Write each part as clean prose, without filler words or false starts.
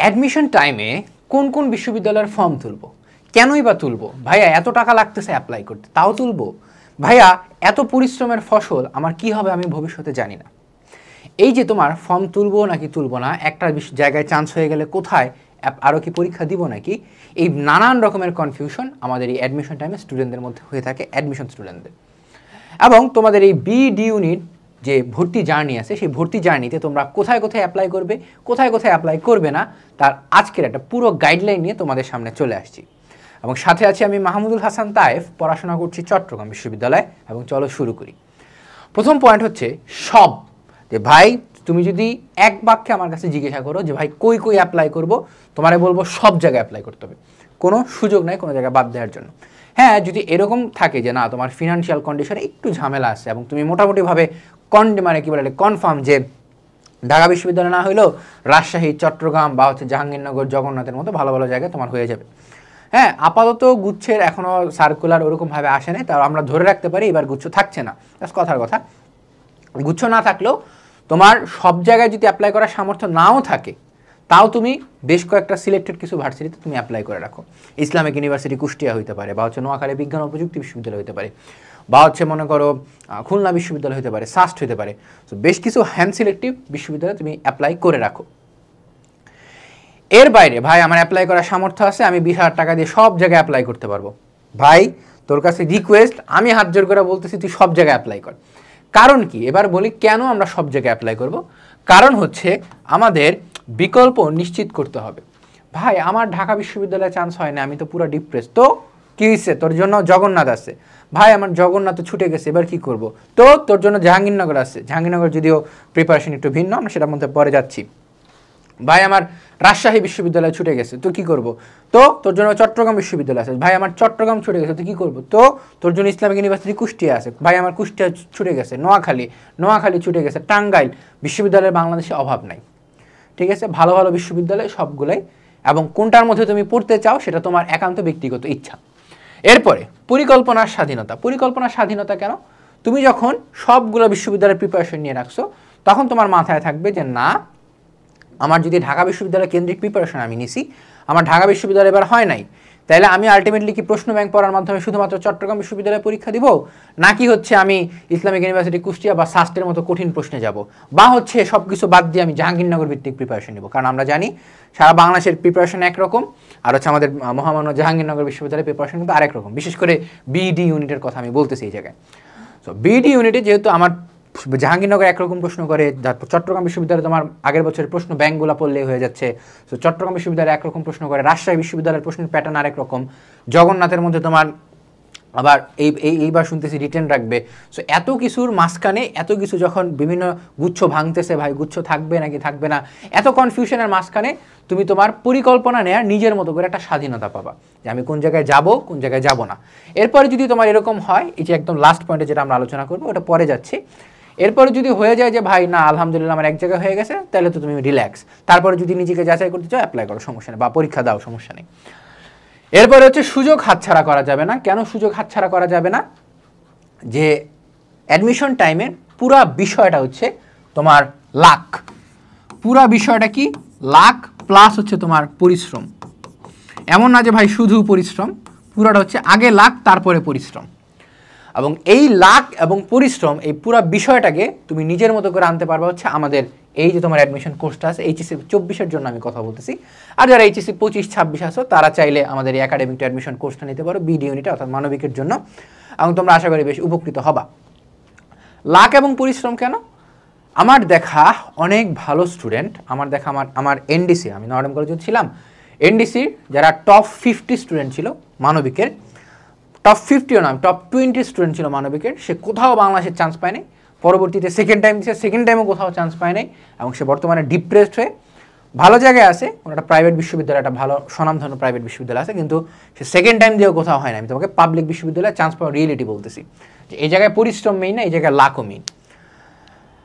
Admission টাইমে কোন কোন বিশ্ববিদ্যালয়ের ফর্ম তুলবো, কেনই বা তুলবো? ভাইয়া এত টাকা লাগতেছে অ্যাপ্লাই করতে, তাও তুলবো? ভাইয়া এত পরিশ্রমের ফসল আমার কি হবে আমি ভবিষ্যতে জানি না। এই যে তোমার ফর্ম তুলবো নাকি তুলবো না, একটা জায়গায় চান্স হয়ে গেলে কোথায়, আরও কি পরীক্ষা দিব নাকি, এই নানান রকমের কনফিউশন আমাদের এই অ্যাডমিশন টাইমে স্টুডেন্টদের মধ্যে হয়ে থাকে, অ্যাডমিশন স্টুডেন্টদের। এবং তোমাদের এই বিডি ইউনিট যে ভর্তি জার্নি আছে, সেই ভর্তি জার্নিতে তোমরা কোথায় কোথায় অ্যাপ্লাই করবে, কোথায় কোথায় অ্যাপ্লাই করবে না, তার আজকের একটা পুরো গাইডলাইন নিয়ে তোমাদের সামনে চলে আসছি। এবং সাথে আছি আমি মাহমুদুল হাসান তায়েফ, পড়াশোনা করছি চট্টগ্রাম বিশ্ববিদ্যালয়ে। এবং চলো শুরু করি। প্রথম পয়েন্ট হচ্ছে সব, যে ভাই তুমি যদি এক বাক্যে আমার কাছে জিজ্ঞাসা করো যে ভাই কই কই অ্যাপ্লাই করব, তোমারে বলবো সব জায়গায় অ্যাপ্লাই করতে হবে, কোনো সুযোগ নাই কোনো জায়গায় বাদ দেওয়ার জন্য। হ্যাঁ, যদি এরকম থাকে যে না তোমার ফিনান্সিয়াল কন্ডিশনে একটু ঝামেলা আছে এবং তুমি মোটামুটিভাবে মানে কি বলে কনফার্ম যে ঢাকা বিশ্ববিদ্যালয় না হলেও রাজশাহী, চট্টগ্রাম বা হচ্ছে জাহাঙ্গীরনগর, জগন্নাথের মতো ভালো ভালো জায়গায় তোমার হয়ে যাবে। হ্যাঁ, আপাতত গুচ্ছের এখনও সার্কুলার ওরকমভাবে আসে নাই, তাও আমরা ধরে রাখতে পারি এবার গুচ্ছ থাকছে না, কথার কথা। গুচ্ছ না থাকলেও তোমার সব জায়গায় যদি অ্যাপ্লাই করার সামর্থ্য নাও থাকে, তাও তুমি বেশ কয়েকটা সিলেক্টেড কিছু ভার্সিটিতে তুমি অ্যাপ্লাই করে রাখো। ইসলামিক ইউনিভার্সিটি কুষ্টিয়া হইতে পারে, বা হচ্ছে নোয়াখালী বিজ্ঞান ও প্রযুক্তি বিশ্ববিদ্যালয় হতে পারে, বা হচ্ছে মনে করো খুলনা বিশ্ববিদ্যালয় হতে পারে, সাস্ট হতে পারে। তো বেশ কিছু হ্যান্ড সিলেক্টিভ বিশ্ববিদ্যালয়ে তুমি অ্যাপ্লাই করে রাখো। এর বাইরে ভাই আমার অ্যাপ্লাই করার সামর্থ্য আছে, আমি 20,000 টাকা দিয়ে সব জায়গায় অ্যাপ্লাই করতে পারবো, ভাই তোর কাছে রিকোয়েস্ট, আমি হাত জোর করে বলতেছি তুই সব জায়গায় অ্যাপ্লাই কর। কারণ কি, এবার বলি কেন আমরা সব জায়গায় অ্যাপ্লাই করব। কারণ হচ্ছে আমাদের বিকল্প নিশ্চিত করতে হবে। ভাই আমার ঢাকা বিশ্ববিদ্যালয়ে চান্স হয় না, আমি তো পুরো ডিপ্রেস, তো কী হয়েছে, তোর জন্য জগন্নাথ আছে। ভাই আমার জগন্নাথ ছুটে গেছে, এবার কি করব? তো তোর জন্য জাহাঙ্গীরনগর আছে, জাহাঙ্গীরনগর যদিও প্রিপারেশন একটু ভিন্ন, আমরা সেটার মধ্যে পরে যাচ্ছি। ভাই আমার রাজশাহী বিশ্ববিদ্যালয় ছুটে গেছে, তো কি করব? তো তোর জন্য চট্টগ্রাম বিশ্ববিদ্যালয় আছে। ভাই আমার চট্টগ্রাম ছুটে গেছে, তো কি করব? তো তোর জন্য ইসলামিক ইউনিভার্সিটি কুষ্টিয়া আছে। ভাই আমার কুষ্টিয়া ছুটে গেছে, নোয়াখালী ছুটে গেছে, টাঙ্গাইল বিশ্ববিদ্যালয়ের বাংলাদেশে অভাব নাই। ঠিক আছে, ভালো ভালো বিশ্ববিদ্যালয় সবগুলাই, এবং কোনটার মধ্যে তুমি পড়তে চাও সেটা তোমার একান্ত ব্যক্তিগত ইচ্ছা। এরপরে পরিকল্পনার স্বাধীনতা। পরিকল্পনার স্বাধীনতা কেন? তুমি যখন সবগুলো বিশ্ববিদ্যালয়ের প্রিপারেশন নিয়ে রাখছো, তখন তোমার মাথায় থাকবে যে না, আমার যদি ঢাকা বিশ্ববিদ্যালয় কেন্দ্রিক প্রিপারেশন আমি নিছি, আমার ঢাকা বিশ্ববিদ্যালয় এবার হয় নাই, তাহলে আমি আলটিমেটলি কি প্রশ্ন ব্যাংক পড়ার মাধ্যমে শুধুমাত্র চট্টগ্রাম বিশ্ববিদ্যালয়ে পরীক্ষা দিব, নাকি হচ্ছে আমি ইসলামিক ইউনিভার্সিটি কুষ্টিয়া বা সাস্টের মতো কঠিন প্রশ্নে যাব, বা হচ্ছে সব কিছু বাদ দিয়ে আমি জাহাঙ্গীরনগর ভিত্তিক প্রিপারেশন নেব? কারণ আমরা জানি সারা বাংলাদেশের প্রিপারেশন একরকম, আর হচ্ছে আমাদের মহামান্য জাহাঙ্গীরনগর বিশ্ববিদ্যালয়ের প্রিপারেশন কিন্তু আরেক রকম। বিশেষ করে বিডি ইউনিটের কথা আমি বলতেছি এই জায়গায়। সো বিডি ইউনিটে যেহেতু আমার জাহাঙ্গীরনগর একরকম প্রশ্ন করে, চট্টগ্রাম বিশ্ববিদ্যালয়ে তোমার আগের বছরের প্রশ্ন ব্যাংকগুলো পড়লেই হয়ে যাচ্ছে। তো চট্টগ্রাম বিশ্ববিদ্যালয় একরকম প্রশ্ন করে, রাজশাহী বিশ্ববিদ্যালয়ের প্রশ্নের প্যাটার্ন আরেক রকম, জগন্নাথের মধ্যে তোমার আবার এইবার শুনতেছি রিটেন রাখবে। সো এত কিছুর মাঝখানে এত কিছু যখন বিভিন্ন গুচ্ছ ভাঙতেছে, ভাই গুচ্ছ থাকবে নাকি থাকবে না, এত কনফিউশনের মাঝখানে তুমি তোমার পরিকল্পনা নেওয়ার নিজের মতো করে একটা স্বাধীনতা পাবা, যে আমি কোন জায়গায় যাব, কোন জায়গায় যাব না। এরপরে যদি তোমার এরকম হয়, এই যে একদম লাস্ট পয়েন্টে যেটা আমরা আলোচনা করবো ওটা পরে যাচ্ছি, এরপরে যদি হয়ে যায় যে ভাই না আলহামদুলিল্লাহ আমার এক জায়গায় হয়ে গেছে, তাহলে তো তুমি রিল্যাক্স। তারপরে যদি নিজেকে যাচাই করতে চাও অ্যাপ্লাই করো, সমস্যা নেই, বা পরীক্ষা দাও, সমস্যা নেই। এরপরে হচ্ছে সুযোগ হাতছাড়া করা যাবে না। কেন সুযোগ হাতছাড়া করা যাবে না? যে অ্যাডমিশন টাইমের পুরা বিষয়টা হচ্ছে তোমার লাক। পুরা বিষয়টা কি? লাক প্লাস হচ্ছে তোমার পরিশ্রম। এমন না যে ভাই শুধু পরিশ্রম, পুরাটা হচ্ছে আগে লাক তারপরে পরিশ্রম। এবং এই লাক এবং পরিশ্রম, এই পুরো বিষয়টাকে তুমি নিজের মতো করে আনতে পারবে হচ্ছে আমাদের এই যে তোমার অ্যাডমিশন কোর্সটা আছে, এইচএসসি 24-এর জন্য আমি কথা বলতেছি। আর যারা এইচএসসি 25-26 আছো, তারা চাইলে আমাদের এই একাডেমিক অ্যাডমিশন কোর্সটা নিতে পারো, বিডি ইউনিটে অর্থাৎ মানবিকের জন্য, এবং তোমরা আশা করি বেশ উপকৃত হবা। লাক এবং পরিশ্রম কেন? আমার দেখা অনেক ভালো স্টুডেন্ট, আমার এনডিসি, আমি নর্ডাম কলেজে ছিলাম, এনডিসির যারা টপ 50 স্টুডেন্ট ছিল মানবিকের, টপ 50ও না, টপ 20 স্টুডেন্ট ছিল মানবিকের, সে কোথাও বাংলাদেশের চান্স পায় নাই। পরবর্তীতে সেকেন্ড টাইমও কোথাও চান্স পায় নাই, এবং সে বর্তমানে ডিপ্রেসড হয়ে ভালো জায়গায় আছে, কোনো একটা প্রাইভেট বিশ্ববিদ্যালয়, একটা ভালো স্বনামধন্য প্রাইভেট বিশ্ববিদ্যালয় আছে, কিন্তু সে সেকেন্ড টাইম দিয়েও কোথাও হয় না। আমি তোমাকে পাবলিক বিশ্ববিদ্যালয়ে চান্স পাওয়ার রিয়েলিটি বলতেছি, যে এই জায়গায় পরিশ্রম মেইন না, এই জায়গায় লাকও মেইন।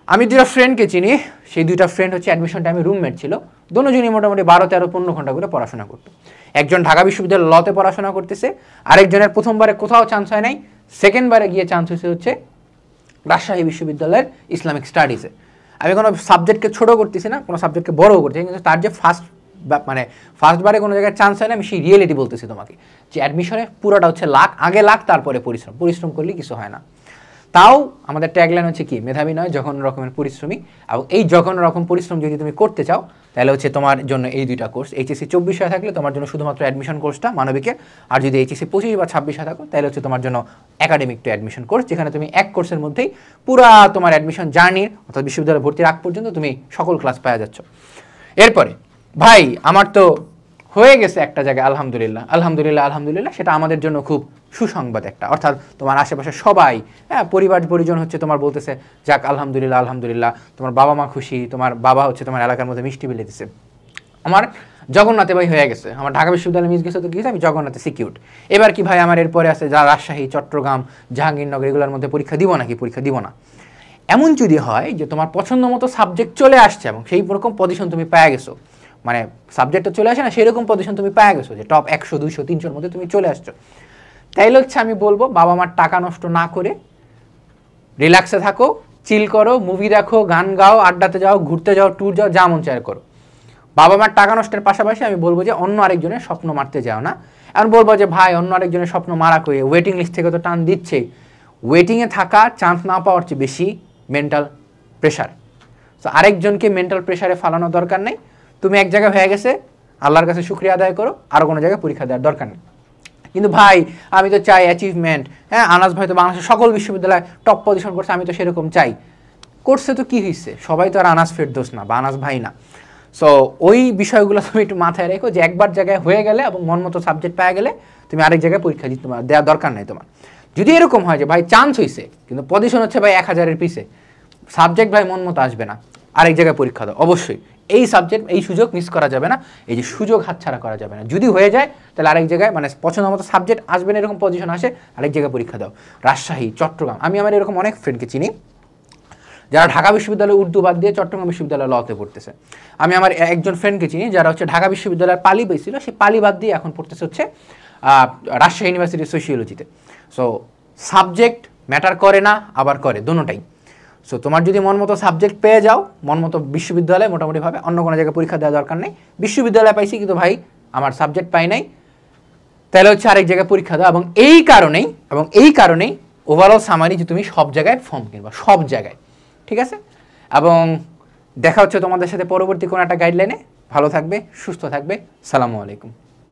আমি দুটা ফ্রেন্ডকে চিনি, সেই দুইটা ফ্রেন্ড হচ্ছে অ্যাডমিশন টাইমে রুমমেট ছিল, দুজনই মোটামুটি 12-13-15 ঘন্টা করে পড়াশোনা করতো। একজন ঢাকা বিশ্ববিদ্যালয় লতে পড়াশোনা করতেছে, আরেকজনের প্রথমবারে কোথাও চান্স হয় নাই, সেকেন্ডবারে গিয়ে চান্স হচ্ছে রাজশাহী বিশ্ববিদ্যালয়ের ইসলামিক স্টাডিজে। আমি কোনো সাবজেক্টকে ছোটো করতেছি না, কোনো সাবজেক্টকে বড়ও করতেছি, কিন্তু তার যে ফার্স্ট মানে ফার্স্টবারে কোনো জায়গায় চান্স হয় না, আমি সেই রিয়েলিটি বলতেছি তোমাকে, যে অ্যাডমিশনে পুরোটা হচ্ছে লাক, আগে লাক তারপরে পরিশ্রম করলে কিছু হয় না। তাও আমাদের ট্যাগলাইন হচ্ছে কি, মেধাবী নয় যখন রকমের পরিশ্রমী। এবং এই যখন রকম পরিশ্রম যদি তুমি করতে চাও তাহলে হচ্ছে তোমার জন্য এই দুইটা কোর্স। এইচএসসি 24 থাকলে তোমার জন্য শুধুমাত্র অ্যাডমিশন কোর্সটা মানবিকের, আর যদি এইচএসসি 25 বা 26 থাকো তাহলে হচ্ছে তোমার জন্য একাডেমিক টু অ্যাডমিশন কোর্স, যেখানে তুমি এক কোর্সের মধ্যেই পুরা তোমার অ্যাডমিশন জার্নির অর্থাৎ বিশ্ববিদ্যালয়ে ভর্তির আগ পর্যন্ত তুমি সকল ক্লাস পাওয়া যাচ্ছ। এরপরে ভাই আমার তো হয়ে গেছে একটা জায়গায়, আলহামদুলিল্লাহ আলহামদুলিল্লাহ আলহামদুলিল্লাহ, সেটা আমাদের জন্য খুব সুসংবাদ একটা, অর্থাৎ তোমার আশেপাশে সবাই, হ্যাঁ পরিবার পরিজন হচ্ছে তোমার বলতেছে যাক আলহামদুলিল্লাহ আলহামদুলিল্লাহ, তোমার বাবা মা খুশি, তোমার বাবা হচ্ছে তোমার এলাকার মধ্যে মিষ্টি বিলে দিচ্ছে। আমার জগন্নাথে ভাই হয়ে গেছে, আমার ঢাকা বিশ্ববিদ্যালয়ে মিস গেছে তো গিয়েছে, আমি জগন্নাথে সিকিউর। এবার কি ভাই আমার এরপরে আছে যা রাজশাহী, চট্টগ্রাম, জাহাঙ্গীরনগর এগুলোর মধ্যে পরীক্ষা দিব নাকি? পরীক্ষা দিব না। এমন যদি হয় যে তোমার পছন্দ মতো সাবজেক্ট চলে আসছে এবং সেই রকম পজিশন তুমি পেয়ে গেছো, মানে সাবজেক্টটা চলে আসে না সেই রকম পজিশন তুমি পেয়ে গেছো, যে টপ 100 200 300-র মধ্যে তুমি চলে আসছো, তাইলে হচ্ছে আমি বলবো বাবা মার টাকা নষ্ট না করে রিল্যাক্সে থাকো, চিল করো, মুভি দেখো, গান গাও, আড্ডাতে যাও, ঘুরতে যাও, ট্যুর যাও, যা মন চায় করো। বাবা মার টাকা নষ্টের পাশাপাশি আমি বলবো যে অন্য আরেকজনের স্বপ্ন মারতে যাও না। এখন বলবো যে ভাই অন্য আরেকজনের স্বপ্ন মারা করে ওয়েটিং লিস্ট থেকে তো টান দিচ্ছে, ওয়েটিংয়ে থাকা চান্স না পাওয়ার চেয়ে বেশি মেন্টাল প্রেশার। তো আরেকজনকে মেন্টাল প্রেশারে ফালানোর দরকার নেই। তুমি এক জায়গায় হয়ে গেছে, আল্লাহর কাছে শুকরিয়া আদায় করো, আরও কোনো জায়গায় পরীক্ষা দেওয়ার দরকার নেই। কিন্তু ভাই আমি তো চাই অ্যাচিভমেন্ট, হ্যাঁ আনাস ভাই তো বাংলাদেশের সকল বিশ্ববিদ্যালয়ে টপ পজিশন করছে, আমি তো সেরকম চাই। করছে তো কী হয়েছে, সবাই তো আর আনাস ফেরদৌস না বা আনাস ভাই না। সো ওই বিষয়গুলো তুমি একটু মাথায় রেখো, যে একবার জায়গায় হয়ে গেলে এবং মন মতো সাবজেক্ট পেয়ে গেলে তুমি আরেক জায়গায় পরীক্ষা দিতে দেওয়ার দরকার নেই তোমার। যদি এরকম হয় যে ভাই চান্স হয়েছে কিন্তু পজিশন হচ্ছে ভাই 1000-এর পিছে, সাবজেক্ট ভাই মন মতো আসবে না, আরেক জায়গায় পরীক্ষা দাও অবশ্যই। এই সাবজেক্ট এই সুযোগ মিস করা যাবে না, এই যে সুযোগ হাতছাড়া করা যাবে না। যদি হয়ে যায় তাহলে আরেক জায়গায় মানে পছন্দ মতো সাবজেক্ট আসবে না এরকম পজিশন আসে, আরেক জায়গায় পরীক্ষা দাও। রাজশাহী, চট্টগ্রাম, আমি আমার এরকম অনেক ফ্রেন্ডকে চিনি যারা ঢাকা বিশ্ববিদ্যালয়ে উর্দু বাদ দিয়ে চট্টগ্রাম বিশ্ববিদ্যালয়ে লতে পড়তেছে। আমি আমার একজন ফ্রেন্ডকে চিনি যারা হচ্ছে ঢাকা বিশ্ববিদ্যালয়ের পালি পেয়েছিল, সে পালি বাদ দিয়ে এখন পড়তেছে হচ্ছে রাজশাহী ইউনিভার্সিটির সোশিওলজিতে। সো সাবজেক্ট ম্যাটার করে না, আবার করে, দোনোটাই। সো তোমার যদি মন মতো সাবজেক্ট পেয়ে যাও, মন মতো বিশ্ববিদ্যালয়ে মোটামুটিভাবে, অন্য কোনো জায়গায় পরীক্ষা দেওয়ার দরকার নেই। বিশ্ববিদ্যালয়ে পাইছি কিন্তু ভাই আমার সাবজেক্ট পাই নাই, তাহলে হচ্ছে আরেক জায়গায় পরীক্ষা দাও। এবং এই কারণেই ওভারঅল সামারি যে তুমি সব জায়গায় ফর্ম কিনবা, সব জায়গায়, ঠিক আছে? এবং দেখা হচ্ছে তোমাদের সাথে পরবর্তী কোনো একটা গাইডলাইনে। ভালো থাকবে, সুস্থ থাকবে, সালামু আলাইকুম।